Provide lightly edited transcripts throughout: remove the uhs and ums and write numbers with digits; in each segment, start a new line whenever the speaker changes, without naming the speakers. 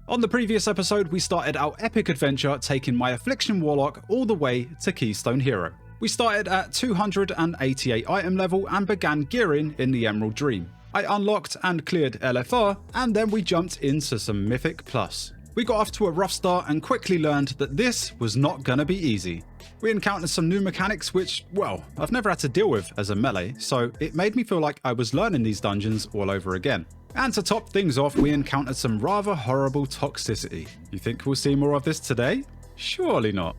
On the previous episode, we started our epic adventure taking my Affliction Warlock all the way to Keystone Hero. We started at 288 item level and began gearing in the Emerald Dream. I unlocked and cleared LFR, and then we jumped into some Mythic Plus. We got off to a rough start and quickly learned that this was not gonna be easy. We encountered some new mechanics which, well, I've never had to deal with as a melee, so it made me feel like I was learning these dungeons all over again. And to top things off, we encountered some rather horrible toxicity. You think we'll see more of this today? Surely not.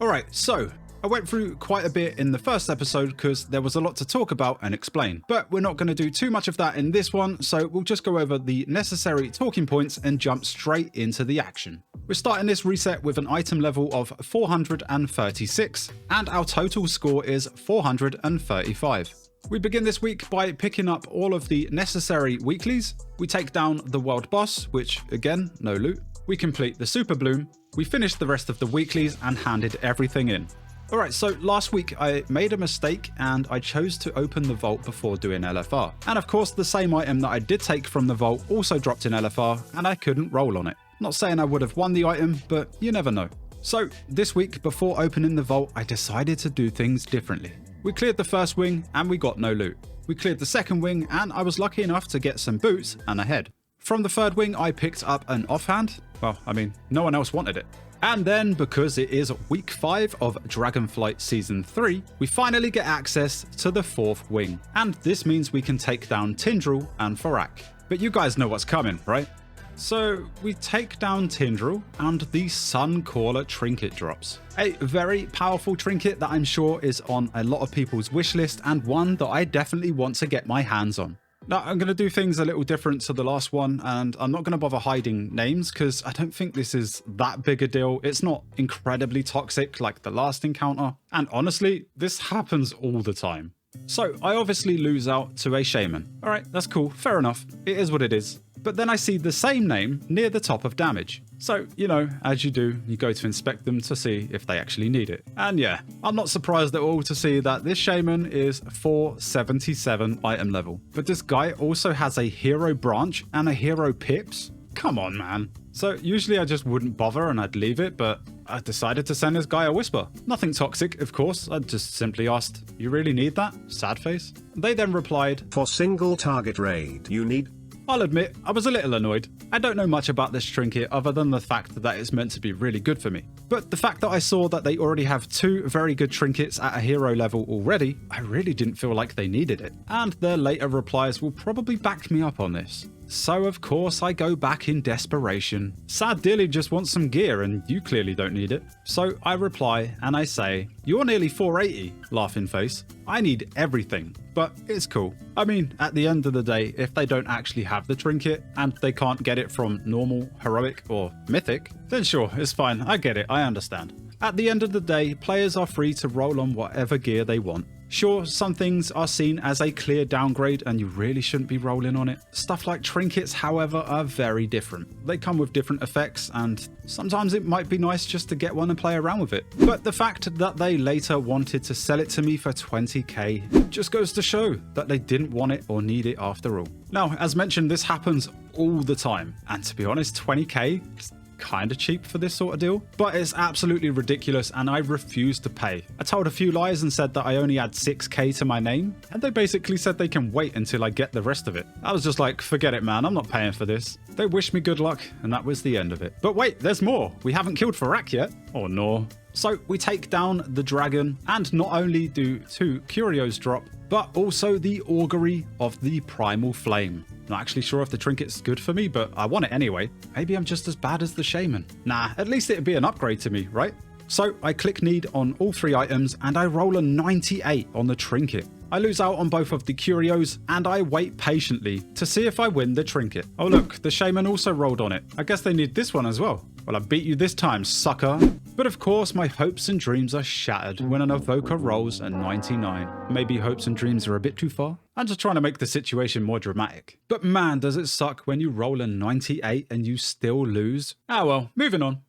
Alright, so I went through quite a bit in the first episode because there was a lot to talk about and explain, but we're not going to do too much of that in this one, so we'll just go over the necessary talking points and jump straight into the action. We're starting this reset with an item level of 436, and our total score is 435. We begin this week by picking up all of the necessary weeklies. We take down the world boss, which again, no loot. We complete the super bloom. We finish the rest of the weeklies and handed everything in. Alright, so last week I made a mistake and I chose to open the vault before doing LFR. And of course the same item that I did take from the vault also dropped in LFR and I couldn't roll on it. Not saying I would have won the item, but you never know. So this week before opening the vault I decided to do things differently. We cleared the first wing and we got no loot. We cleared the second wing and I was lucky enough to get some boots and a head. From the third wing I picked up an offhand. Well, I mean, no one else wanted it. And then, because it is week 5 of Dragonflight Season 3, we finally get access to the 4th wing. And this means we can take down Tindril and Farak. But you guys know what's coming, right? So we take down Tindril and the Suncaller trinket drops. A very powerful trinket that I'm sure is on a lot of people's wish list and one that I definitely want to get my hands on. Now, I'm going to do things a little different to the last one, and I'm not going to bother hiding names because I don't think this is that big a deal. It's not incredibly toxic like the last encounter, and honestly, this happens all the time. So I obviously lose out to a shaman. Alright, that's cool, fair enough. It is what it is. But then I see the same name near the top of damage. So, you know, as you do, you go to inspect them to see if they actually need it. And yeah, I'm not surprised at all to see that this shaman is 477 item level. But this guy also has a hero branch and a hero pips? Come on, man. So usually I just wouldn't bother and I'd leave it, but I decided to send this guy a whisper. Nothing toxic, of course. I just simply asked, you really need that? Sad face. They then replied,
for single target raid, you need.
I'll admit, I was a little annoyed. I don't know much about this trinket other than the fact that it's meant to be really good for me. But the fact that I saw that they already have 2 very good trinkets at a hero level already, I really didn't feel like they needed it. And their later replies will probably back me up on this. So of course I go back in desperation. Sad Dilly just wants some gear and you clearly don't need it. So I reply and I say, you're nearly 480, laughing face. I need everything, but it's cool. I mean, at the end of the day, if they don't actually have the trinket and they can't get it from normal, heroic or mythic, then sure, it's fine. I get it, I understand. At the end of the day, players are free to roll on whatever gear they want. Sure, some things are seen as a clear downgrade and you really shouldn't be rolling on it. Stuff like trinkets, however, are very different. They come with different effects and sometimes it might be nice just to get one and play around with it. But the fact that they later wanted to sell it to me for 20k just goes to show that they didn't want it or need it after all. Now, as mentioned, this happens all the time. And to be honest, 20k is kind of cheap for this sort of deal, but it's absolutely ridiculous and I refuse to pay. I told a few lies and said that I only had 6k to my name and they basically said they can wait until I get the rest of it. I was just like, forget it, man, I'm not paying for this. They wished me good luck and that was the end of it. But wait, there's more. We haven't killed Farak yet. Oh no. So we take down the dragon and not only do 2 curios drop, but also the augury of the primal flame. Not actually sure if the trinket's good for me, but I want it anyway. Maybe I'm just as bad as the shaman. Nah, at least it'd be an upgrade to me, right? So I click need on all 3 items and I roll a 98 on the trinket. I lose out on both of the curios and I wait patiently to see if I win the trinket. Oh look, the shaman also rolled on it. I guess they need this one as well. Well, I beat you this time, sucker. But of course, my hopes and dreams are shattered when an evoker rolls a 99. Maybe hopes and dreams are a bit too far? I'm just trying to make the situation more dramatic. But man, does it suck when you roll a 98 and you still lose. Ah well, moving on.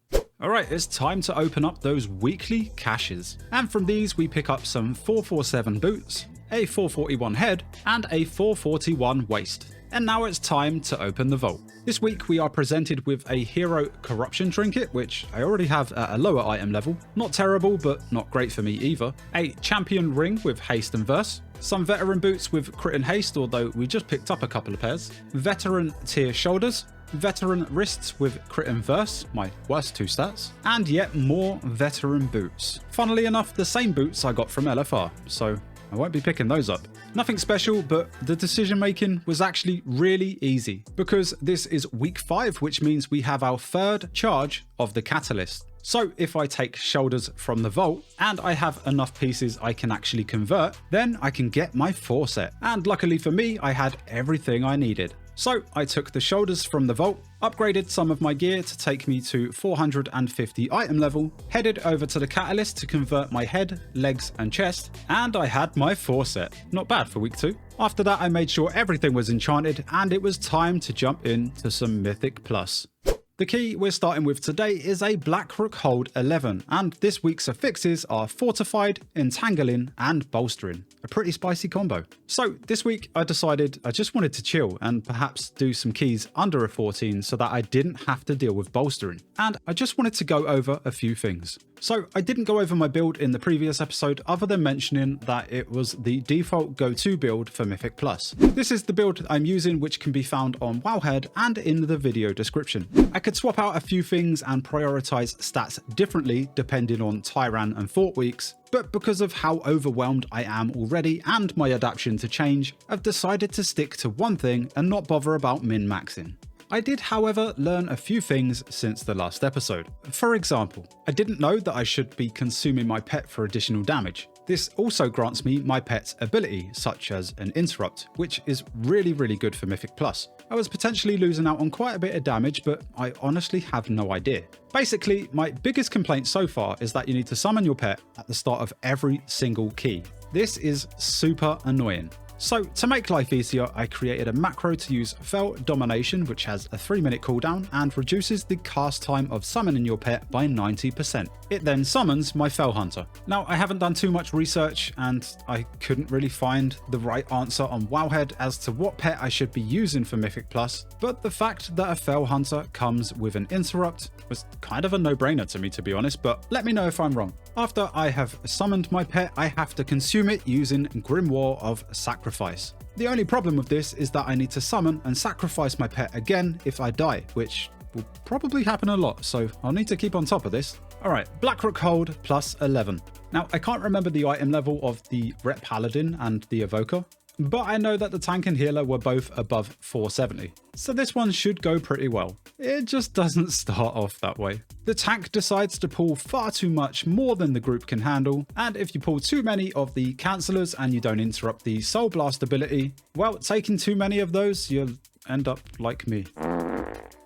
Alright, it's time to open up those weekly caches. And from these we pick up some 447 boots, a 441 head, and a 441 waist. And now it's time to open the vault. This week we are presented with a hero corruption trinket, which I already have at a lower item level. Not terrible, but not great for me either. A champion ring with haste and verse. Some veteran boots with crit and haste, although we just picked up a couple of pairs. Veteran tier shoulders. Veteran wrists with crit and verse, my worst 2 stats. And yet more veteran boots. Funnily enough, the same boots I got from LFR, so I won't be picking those up. Nothing special, but the decision making was actually really easy because this is week 5, which means we have our 3rd charge of the catalyst. So if I take shoulders from the vault and I have enough pieces I can actually convert, then I can get my 4 set. And luckily for me, I had everything I needed. So I took the shoulders from the vault, upgraded some of my gear to take me to 450 item level, headed over to the catalyst to convert my head, legs and chest, and I had my 4 set. Not bad for week 2. After that I made sure everything was enchanted and it was time to jump into some Mythic Plus. The key we're starting with today is a Black Rook Hold 11, and this week's affixes are Fortified, Entangling, and Bolstering. A pretty spicy combo. So this week I decided I just wanted to chill and perhaps do some keys under a 14 so that I didn't have to deal with bolstering. And I just wanted to go over a few things. So I didn't go over my build in the previous episode other than mentioning that it was the default go-to build for Mythic Plus. This is the build I'm using, which can be found on Wowhead and in the video description. I could swap out a few things and prioritize stats differently depending on Tyran and Fort weeks, but because of how overwhelmed I am already and my adaptation to change, I've decided to stick to one thing and not bother about min-maxing. I did, however, learn a few things since the last episode. For example, I didn't know that I should be consuming my pet for additional damage. This also grants me my pet's ability, such as an interrupt, which is really good for Mythic Plus. I was potentially losing out on quite a bit of damage, but I honestly have no idea. Basically, my biggest complaint so far is that you need to summon your pet at the start of every single key. This is super annoying. So to make life easier, I created a macro to use Fel Domination, which has a 3-minute cooldown and reduces the cast time of summoning your pet by 90%. It then summons my Fel Hunter. Now, I haven't done too much research and I couldn't really find the right answer on Wowhead as to what pet I should be using for Mythic Plus, but the fact that a Fel Hunter comes with an interrupt was kind of a no-brainer to me, to be honest, but let me know if I'm wrong. After I have summoned my pet, I have to consume it using Grimoire of Sacrifice. The only problem with this is that I need to summon and sacrifice my pet again if I die, which will probably happen a lot, so I'll need to keep on top of this. Alright, Black Rook Hold plus 11. Now, I can't remember the item level of the Ret Paladin and the Evoker, but I know that the tank and healer were both above 470, so this one should go pretty well. It just doesn't start off that way. The tank decides to pull far too much more than the group can handle, and if you pull too many of the cancellors and you don't interrupt the Soul Blast ability, well, taking too many of those, you'll end up like me.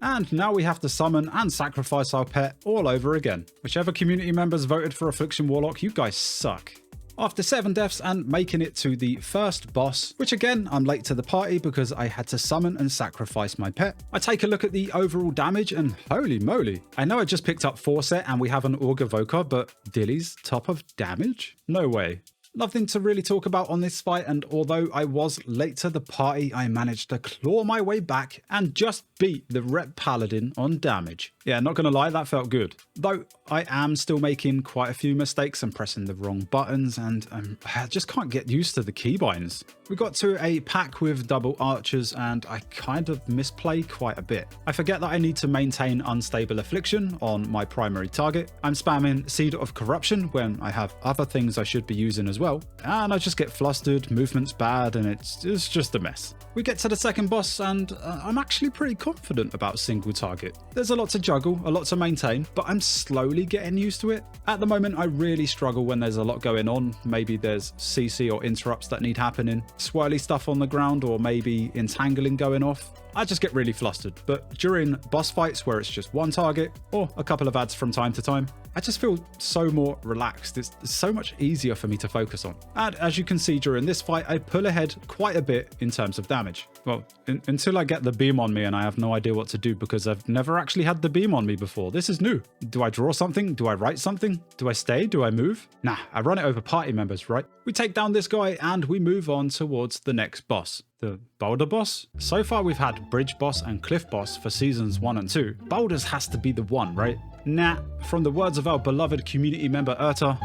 And now we have to summon and sacrifice our pet all over again. Whichever community members voted for Affliction Warlock, you guys suck. After 7 deaths and making it to the first boss, which again, I'm late to the party because I had to summon and sacrifice my pet, I take a look at the overall damage and holy moly. I know I just picked up 4 set and we have an Org Evoker, but Dilly's top of damage? No way. Nothing to really talk about on this fight, and although I was late to the party, I managed to claw my way back and just beat the Ret Paladin on damage. Yeah, not gonna lie, that felt good. Though I am still making quite a few mistakes and pressing the wrong buttons, and I just can't get used to the keybinds. We got to a pack with double archers and I kind of misplay quite a bit. I forget that I need to maintain unstable affliction on my primary target. I'm spamming Seed of Corruption when I have other things I should be using as well, and I just get flustered, movement's bad, and it's just a mess. We get to the second boss and I'm actually pretty confident about single target. There's a lot to juggle, a lot to maintain, but I'm slowly getting used to it. At the moment, I really struggle when there's a lot going on. Maybe there's CC or interrupts that need happening, swirly stuff on the ground, or maybe entangling going off. I just get really flustered, but during boss fights where it's just one target or a couple of ads from time to time, I just feel so more relaxed. It's so much easier for me to focus on. And as you can see during this fight, I pull ahead quite a bit in terms of damage. Well, until I get the beam on me and I have no idea what to do because I've never actually had the beam on me before. This is new. Do I draw something? Do I write something? Do I stay? Do I move? Nah, I run it over party members, right? We take down this guy and we move on towards the next boss. The Boulder boss? So far we've had Bridge boss and Cliff boss for seasons 1 and 2. Boulders has to be the one, right? Nah, from the words of our beloved community member Urta.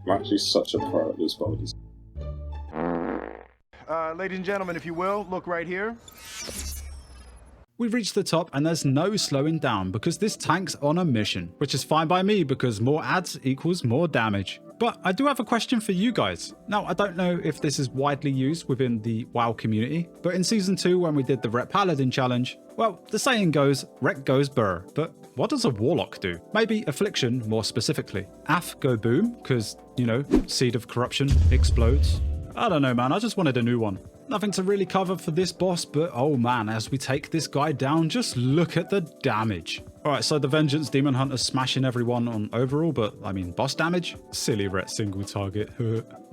I'm actually such a pro at this boulders.
Ladies and gentlemen, if you will, look right here.
We've reached the top and there's no slowing down because this tank's on a mission, which is fine by me because more adds equals more damage. But I do have a question for you guys. Now, I don't know if this is widely used within the WoW community, but in Season 2 when we did the Rep Paladin challenge, well, the saying goes, wreck goes burr, but what does a Warlock do? Maybe Affliction more specifically. AFF go boom, because, you know, Seed of Corruption explodes. I don't know, man, I just wanted a new one. Nothing to really cover for this boss, but oh man, as we take this guy down, just look at the damage. Alright, so the Vengeance Demon Hunter's smashing everyone on overall, but I mean boss damage? Silly ret single target.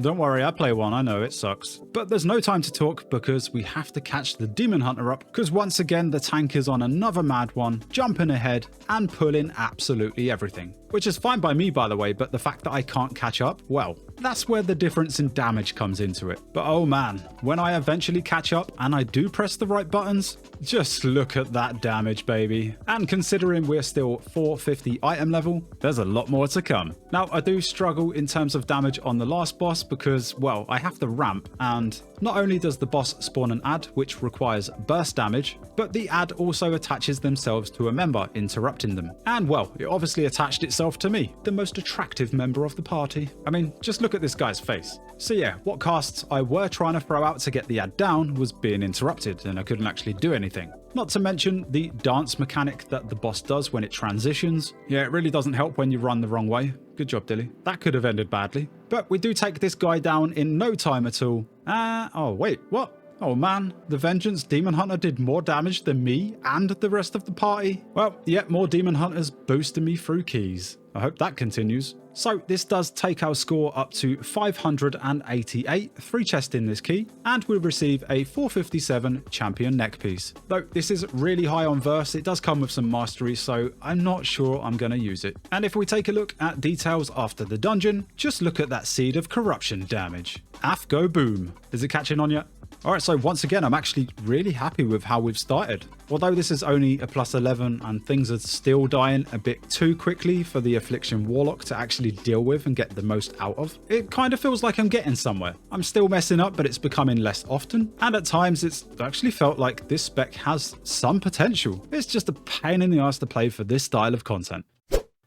Don't worry, I play one, I know it sucks. But there's no time to talk because we have to catch the Demon Hunter up, because once again the tank is on another mad one, jumping ahead and pulling absolutely everything. Which is fine by me, by the way, but the fact that I can't catch up, well, that's where the difference in damage comes into it. But oh man, when I eventually catch up and I do press the right buttons, just look at that damage, baby. And considering we're still 450 item level, there's a lot more to come. Now, I do struggle in terms of damage on the last boss because, well, I have to ramp, and not only does the boss spawn an ad which requires burst damage, but the ad also attaches themselves to a member, interrupting them. And well, it obviously attached itself to me, the most attractive member of the party. I mean, just look at this guy's face. So yeah, what casts I were trying to throw out to get the ad down was being interrupted, and I couldn't actually do anything. Not to mention the dance mechanic that the boss does when it transitions. Yeah, it really doesn't help when you run the wrong way. Good job, Dilly. That could have ended badly. But we do take this guy down in no time at all. Oh wait, what? Oh man, the Vengeance Demon Hunter did more damage than me and the rest of the party. Well, yet more Demon Hunters boosting me through keys. I hope that continues. So this does take our score up to 588, 3 chests in this key, and we receive a 457 champion neck piece. Though this is really high on verse, it does come with some mastery, so I'm not sure I'm going to use it. And if we take a look at details after the dungeon, just look at that Seed of Corruption damage. AFF go boom. Is it catching on yet? Alright, so once again, I'm actually really happy with how we've started. Although this is only a +11 and things are still dying a bit too quickly for the Affliction Warlock to actually deal with and get the most out of, it kind of feels like I'm getting somewhere. I'm still messing up, but it's becoming less often, and at times it's actually felt like this spec has some potential. It's just a pain in the ass to play for this style of content.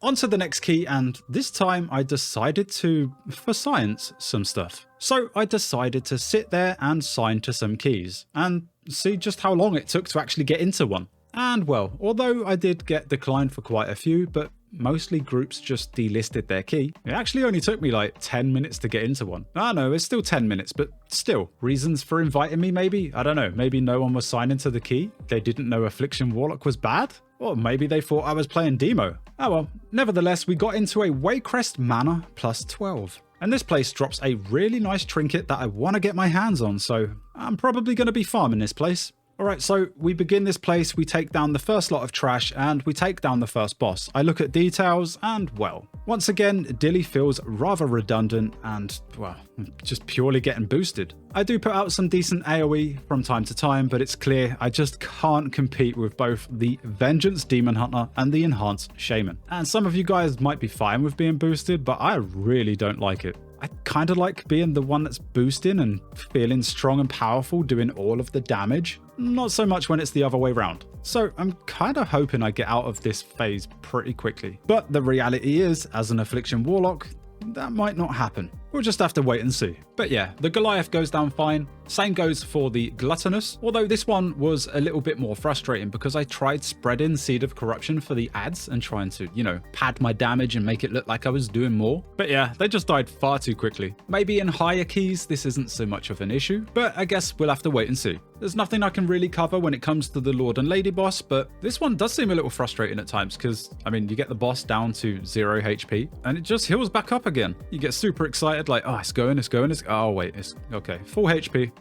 On to the next key, and this time I decided to, for science, some stuff. So I decided to sit there and sign to some keys, and see just how long it took to actually get into one. And well, although I did get declined for quite a few, but mostly groups just delisted their key, it actually only took me like 10 minutes to get into one. I know, it's still 10 minutes, but still, reasons for inviting me maybe? I don't know, maybe no one was signing to the key? They didn't know Affliction Warlock was bad? Or maybe they thought I was playing demo. Oh well, nevertheless, we got into a Waycrest Manor +12. And this place drops a really nice trinket that I want to get my hands on, so I'm probably going to be farming this place. Alright, so we begin this place, we take down the first lot of trash, and we take down the first boss. I look at details, and well, once again, Dilly feels rather redundant and, well, just purely getting boosted. I do put out some decent AoE from time to time, but it's clear I just can't compete with both the Vengeance Demon Hunter and the Enhanced Shaman. And some of you guys might be fine with being boosted, but I really don't like it. I kind of like being the one that's boosting and feeling strong and powerful, doing all of the damage. Not so much when it's the other way around. So I'm kind of hoping I get out of this phase pretty quickly. But the reality is, as an Affliction Warlock, that might not happen. We'll just have to wait and see. But yeah, the Goliath goes down fine. Same goes for the Gluttonous, although this one was a little bit more frustrating because I tried spreading Seed of Corruption for the ads and trying to, you know, pad my damage and make it look like I was doing more. But yeah, they just died far too quickly. Maybe in higher keys this isn't so much of an issue, but I guess we'll have to wait and see. There's nothing I can really cover when it comes to the Lord and Lady boss, but this one does seem a little frustrating at times because, I mean, you get the boss down to 0 HP and it just heals back up again. You get super excited like, oh, it's going, oh wait, it's okay. Full HP.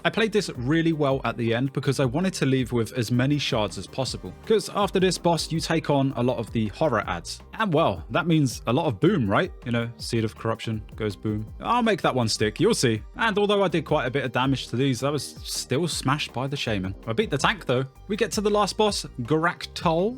I played this really well at the end because I wanted to leave with as many shards as possible. Because after this boss, you take on a lot of the horror ads. And well, that means a lot of boom, right? You know, Seed of Corruption goes boom. I'll make that one stick, you'll see. And although I did quite a bit of damage to these, I was still smashed by the Shaman. I beat the tank though. We get to the last boss, Gorak,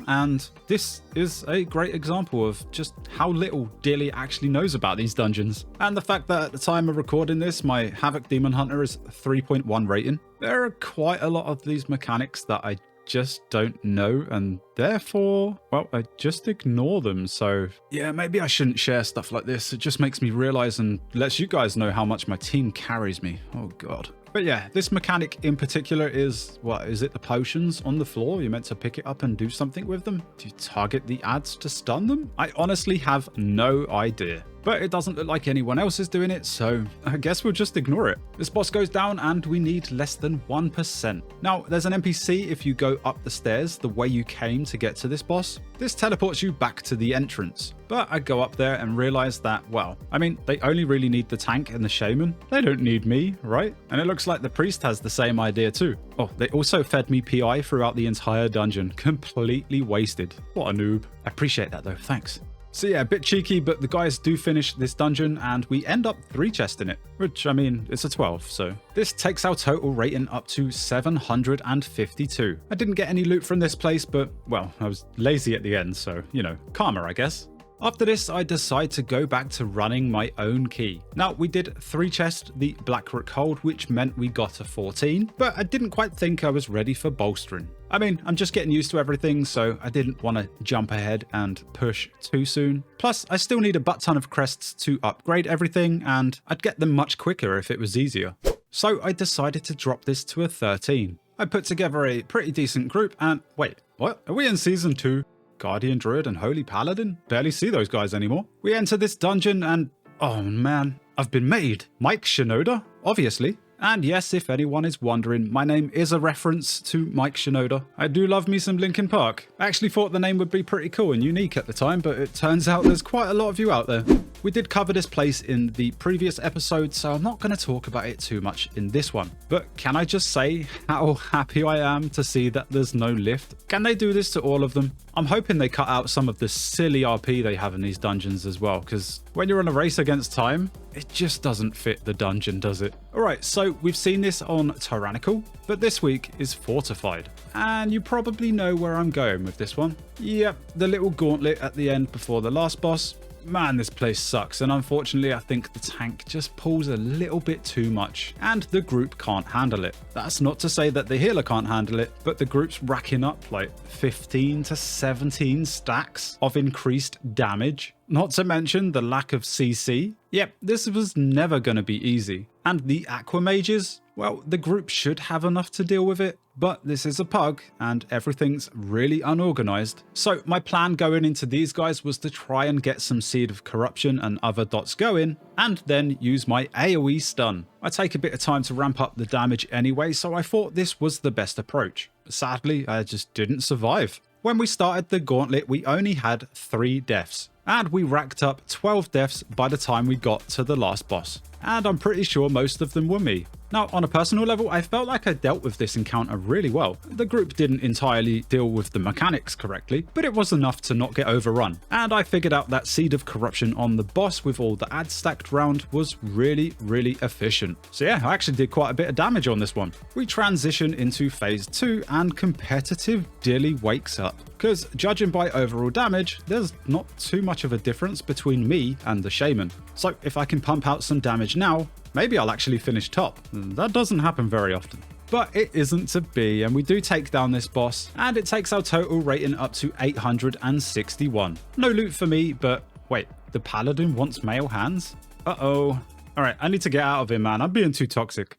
and this is a great example of just how little Dilly actually knows about these dungeons. And the fact that at the time of recording this, my Havoc Demon Hunter is 3.1 rating. There are quite a lot of these mechanics that I just don't know, and therefore, well, I just ignore them. So yeah, maybe I shouldn't share stuff like this. It just makes me realize and lets you guys know how much my team carries me. Oh god. But yeah, this mechanic in particular is, what is it, the potions on the floor? You're meant to pick it up and do something with them? Do you target the ads to stun them? I honestly have no idea. But it doesn't look like anyone else is doing it, so I guess we'll just ignore it. This boss goes down and we need less than 1%. Now, there's an NPC if you go up the stairs the way you came to get to this boss. This teleports you back to the entrance. But I go up there and realize that, well, I mean, they only really need the tank and the shaman. They don't need me, right? And it looks like the priest has the same idea too. Oh, they also fed me PI throughout the entire dungeon. Completely wasted. What a noob. I appreciate that though, thanks. So yeah, a bit cheeky, but the guys do finish this dungeon and we end up 3-chesting it, which I mean, it's a 12, so. This takes our total rating up to 752. I didn't get any loot from this place, but well, I was lazy at the end, so, you know, karma, I guess. After this, I decide to go back to running my own key. Now, we did 3-chest the Black Rook hold, which meant we got a 14, but I didn't quite think I was ready for bolstering. I mean, I'm just getting used to everything, so I didn't want to jump ahead and push too soon. Plus, I still need a butt ton of crests to upgrade everything, and I'd get them much quicker if it was easier. So I decided to drop this to a 13. I put together a pretty decent group, and wait, what? Are we in season 2? Guardian Druid and Holy Paladin? Barely see those guys anymore. We enter this dungeon and, oh man, I've been made. Mike Shinoda, obviously. And yes, if anyone is wondering, my name is a reference to Mike Shinoda. I do love me some Linkin Park. I actually thought the name would be pretty cool and unique at the time, but it turns out there's quite a lot of you out there. We did cover this place in the previous episode, so I'm not going to talk about it too much in this one. But can I just say how happy I am to see that there's no lift? Can they do this to all of them? I'm hoping they cut out some of the silly RP they have in these dungeons as well, because when you're on a race against time, it just doesn't fit the dungeon, does it? Alright, so we've seen this on Tyrannical, but this week is Fortified. And you probably know where I'm going with this one. Yep, the little gauntlet at the end before the last boss. Man, this place sucks, and unfortunately I think the tank just pulls a little bit too much, and the group can't handle it. That's not to say that the healer can't handle it, but the group's racking up like 15 to 17 stacks of increased damage. Not to mention the lack of CC. Yep, this was never going to be easy. And the Aqua Mages, well, the group should have enough to deal with it, but this is a pug and everything's really unorganized. So my plan going into these guys was to try and get some Seed of Corruption and other dots going, and then use my AoE stun. I take a bit of time to ramp up the damage anyway, so I thought this was the best approach. Sadly, I just didn't survive. When we started the gauntlet, we only had 3 deaths. And we racked up 12 deaths by the time we got to the last boss. And I'm pretty sure most of them were me. Now, on a personal level, I felt like I dealt with this encounter really well. The group didn't entirely deal with the mechanics correctly, but it was enough to not get overrun. And I figured out that Seed of Corruption on the boss with all the ads stacked round was really, really efficient. So yeah, I actually did quite a bit of damage on this one. We transition into phase 2 and competitive Dilly wakes up. Because judging by overall damage, there's not too much of a difference between me and the Shaman. So if I can pump out some damage now, maybe I'll actually finish top. That doesn't happen very often. But it isn't to be, and we do take down this boss, and it takes our total rating up to 861. No loot for me, but wait, the Paladin wants male hands? Uh-oh. Alright, I need to get out of here, man. I'm being too toxic.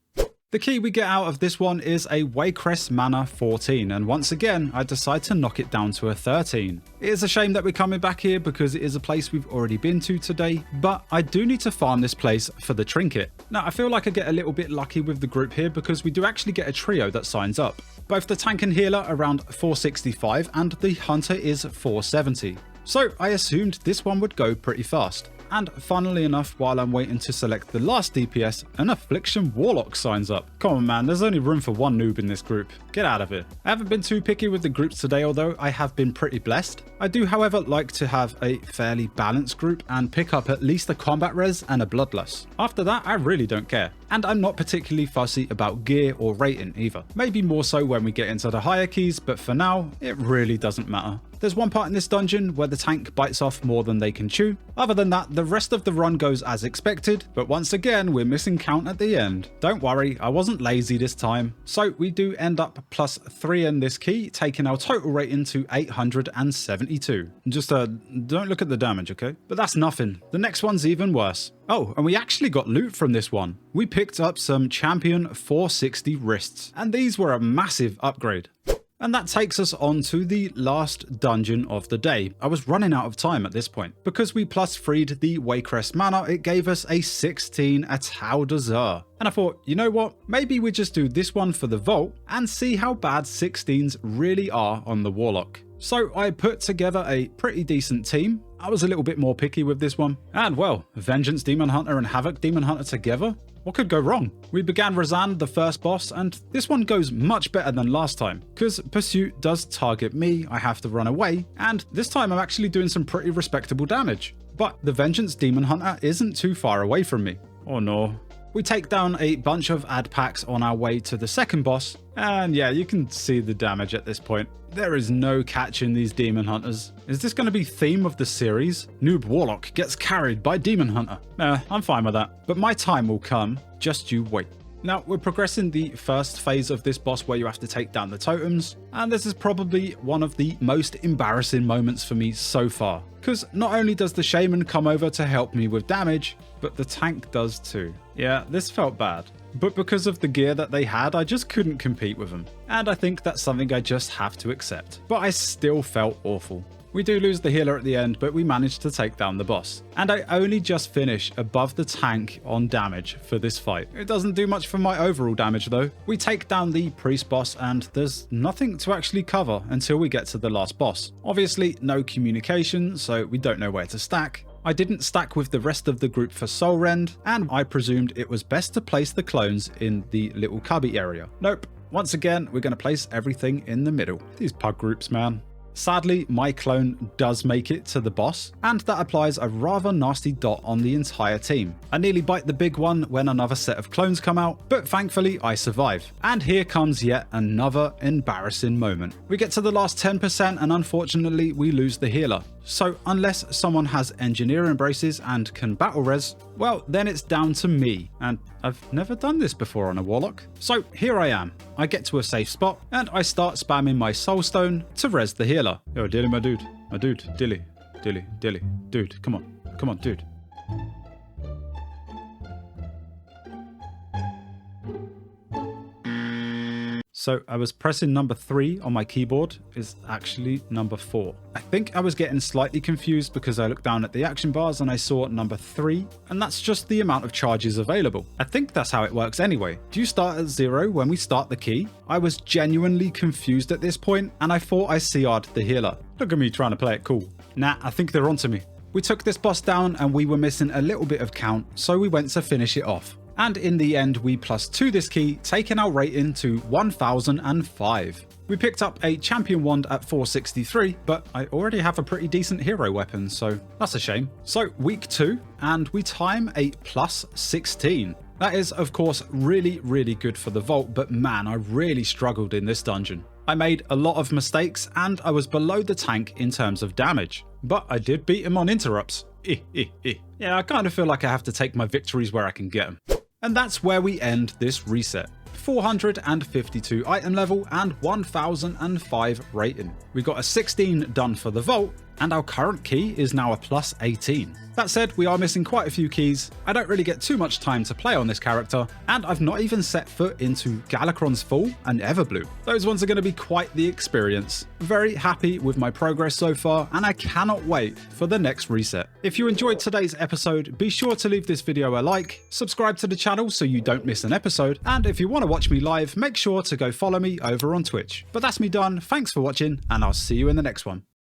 The key we get out of this one is a Waycrest Manor 14, and once again, I decide to knock it down to a 13. It is a shame that we're coming back here because it is a place we've already been to today, but I do need to farm this place for the trinket. Now, I feel like I get a little bit lucky with the group here because we do actually get a trio that signs up. Both the tank and healer around 465 and the hunter is 470. So I assumed this one would go pretty fast. And funnily enough, while I'm waiting to select the last DPS, an Affliction Warlock signs up. Come on man, there's only room for one noob in this group. Get out of here. I haven't been too picky with the groups today, although I have been pretty blessed. I do however like to have a fairly balanced group and pick up at least a combat res and a bloodlust. After that, I really don't care. And I'm not particularly fussy about gear or rating either. Maybe more so when we get into the higher keys, but for now, it really doesn't matter. There's one part in this dungeon where the tank bites off more than they can chew. Other than that, the rest of the run goes as expected, but once again, we're missing count at the end. Don't worry, I wasn't lazy this time. So we do end up +3 in this key, taking our total rating to 872. Just don't look at the damage, okay? But that's nothing. The next one's even worse. Oh, and we actually got loot from this one. We picked up some Champion 460 wrists, and these were a massive upgrade. And that takes us on to the last dungeon of the day. I was running out of time at this point. Because we +3'd the Waycrest Manor, it gave us a 16 Atal'Dazar. And I thought, you know what, maybe we just do this one for the vault and see how bad 16s really are on the Warlock. So I put together a pretty decent team. I was a little bit more picky with this one. And well, Vengeance Demon Hunter and Havoc Demon Hunter together? What could go wrong? We began Razan, the first boss, and this one goes much better than last time, because Pursuit does target me, I have to run away, and this time I'm actually doing some pretty respectable damage. But the Vengeance Demon Hunter isn't too far away from me. Oh no. We take down a bunch of ad packs on our way to the second boss, and yeah, you can see the damage at this point. There is no catching these Demon Hunters. Is this going to be theme of the series? Noob Warlock gets carried by Demon Hunter. Nah, I'm fine with that. But my time will come, just you wait. Now, we're progressing the first phase of this boss where you have to take down the totems, and this is probably one of the most embarrassing moments for me so far. Because not only does the Shaman come over to help me with damage, but the tank does too. Yeah, this felt bad. But because of the gear that they had, I just couldn't compete with them. And I think that's something I just have to accept. But I still felt awful. We do lose the healer at the end, but we managed to take down the boss. And I only just finish above the tank on damage for this fight. It doesn't do much for my overall damage though. We take down the priest boss and there's nothing to actually cover until we get to the last boss. Obviously no communication, so we don't know where to stack. I didn't stack with the rest of the group for Soul Rend, and I presumed it was best to place the clones in the little cubby area. Nope. Once again, we're going to place everything in the middle. These pug groups, man. Sadly, my clone does make it to the boss, and that applies a rather nasty dot on the entire team. I nearly bite the big one when another set of clones come out, but thankfully I survive. And here comes yet another embarrassing moment. We get to the last 10% and unfortunately we lose the healer. So unless someone has engineer embraces and can battle res, well then it's down to me, and I've never done this before on a Warlock. So here I am. I get to a safe spot and I start spamming my soul stone to res the healer. Yo Dilly my dude, Dilly, dude, come on dude. So I was pressing number 3 on my keyboard, is actually number 4. I think I was getting slightly confused because I looked down at the action bars and I saw number 3, and that's just the amount of charges available. I think that's how it works anyway. Do you start at 0 when we start the key? I was genuinely confused at this point and I thought I CR'd the healer. Look at me trying to play it cool. Nah, I think they're onto me. We took this boss down and we were missing a little bit of count, so we went to finish it off. And in the end, we +2 this key, taking our rating to 1005. We picked up a champion wand at 463, but I already have a pretty decent hero weapon, so that's a shame. So week 2, and we time a +16. That is, of course, really good for the vault, but man, I really struggled in this dungeon. I made a lot of mistakes, and I was below the tank in terms of damage. But I did beat him on interrupts. Yeah, I kind of feel like I have to take my victories where I can get them. And that's where we end this reset. 452 item level and 1005 rating. We got a 16 done for the vault, and our current key is now a +18. That said, we are missing quite a few keys. I don't really get too much time to play on this character, and I've not even set foot into Galakron's Fall and Everblue. Those ones are going to be quite the experience. Very happy with my progress so far, and I cannot wait for the next reset. If you enjoyed today's episode, be sure to leave this video a like, subscribe to the channel so you don't miss an episode, and if you want to watch me live, make sure to go follow me over on Twitch. But that's me done, thanks for watching, and I'll see you in the next one.